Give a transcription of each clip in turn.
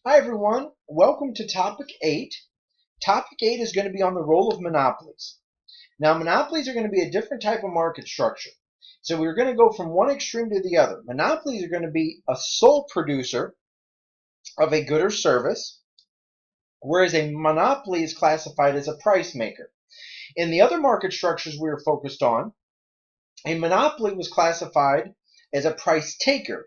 Hi everyone, welcome to Topic 8. Topic 8 is going to be on the role of monopolies. Now monopolies are going to be a different type of market structure. So we're going to go from one extreme to the other. Monopolies are going to be a sole producer of a good or service, whereas a monopoly is classified as a price maker. In the other market structures we were focused on, a monopoly was classified as a price taker.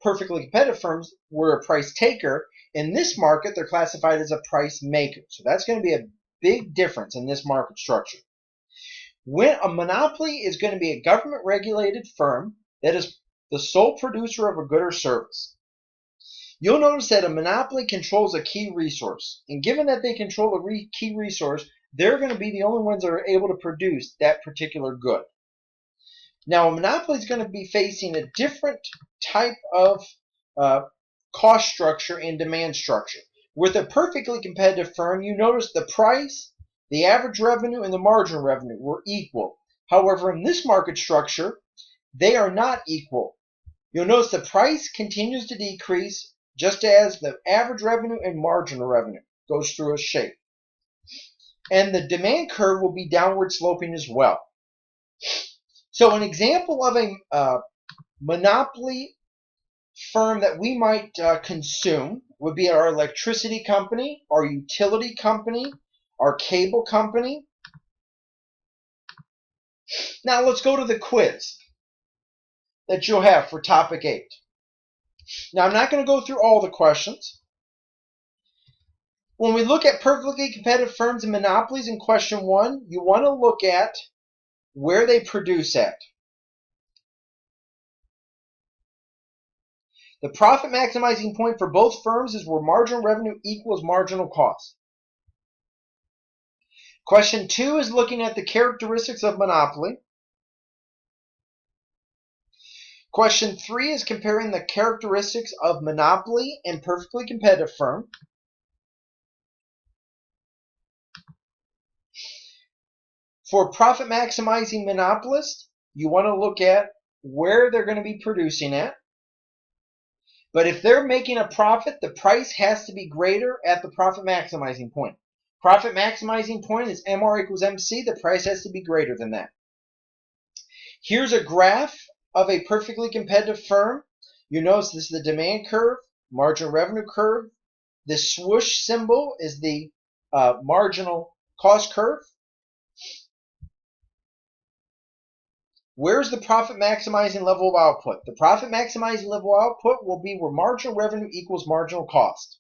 Perfectly competitive firms were a price taker. In this market, they're classified as a price maker. So that's going to be a big difference in this market structure. When a monopoly is going to be a government-regulated firm that is the sole producer of a good or service. You'll notice that a monopoly controls a key resource. And given that they control a key resource, they're going to be the only ones that are able to produce that particular good. Now, a monopoly is going to be facing a different type of cost structure and demand structure. With a perfectly competitive firm, you notice the price, the average revenue, and the marginal revenue were equal. However, in this market structure, they are not equal. You'll notice the price continues to decrease just as the average revenue and marginal revenue goes through a shape. And the demand curve will be downward sloping as well. So an example of a monopoly firm that we might consume would be our electricity company, our utility company, our cable company. Now let's go to the quiz that you'll have for Topic 8. Now I'm not going to go through all the questions. When we look at perfectly competitive firms and monopolies in question 1, you want to look at where they produce at. The profit maximizing point for both firms is where marginal revenue equals marginal cost. Question 2 is looking at the characteristics of monopoly. Question 3 is comparing the characteristics of monopoly and perfectly competitive firm. For profit maximizing monopolist, you want to look at where they're going to be producing at. But if they're making a profit, the price has to be greater at the profit maximizing point. Profit maximizing point is MR equals MC. The price has to be greater than that. Here's a graph of a perfectly competitive firm. You notice this is the demand curve, marginal revenue curve. The swoosh symbol is the marginal cost curve. Where's the profit maximizing level of output? The profit maximizing level of output will be where marginal revenue equals marginal cost.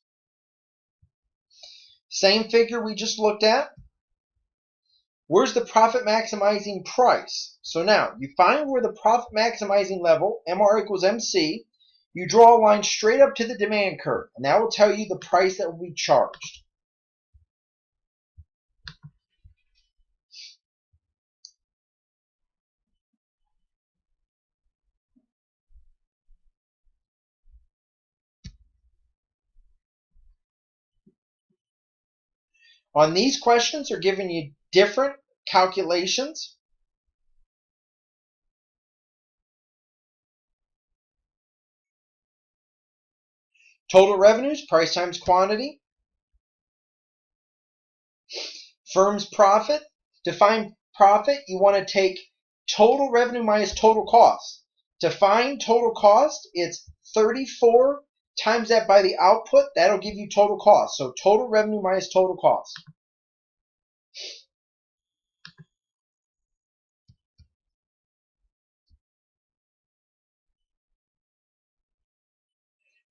Same figure we just looked at. Where's the profit maximizing price? So now you find where the profit maximizing level, MR equals MC, you draw a line straight up to the demand curve, and that will tell you the price that will be charged. On these questions, they're giving you different calculations. Total revenues, price times quantity. Firm's profit. To find profit, you want to take total revenue minus total cost. To find total cost, it's 34 times that by the output. That'll give you total cost. So total revenue minus total cost.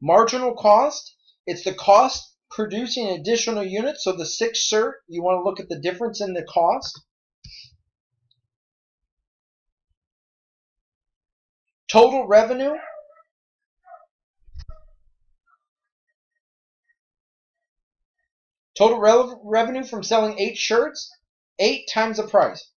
Marginal cost, it's the cost producing additional units. So the 6 cert, you want to look at the difference in the cost. Total revenue. Total revenue from selling 8 shirts, 8 times the price.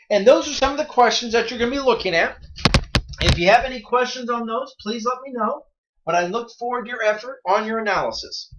And those are some of the questions that you're going to be looking at. If you have any questions on those, please let me know. But I look forward to your effort on your analysis.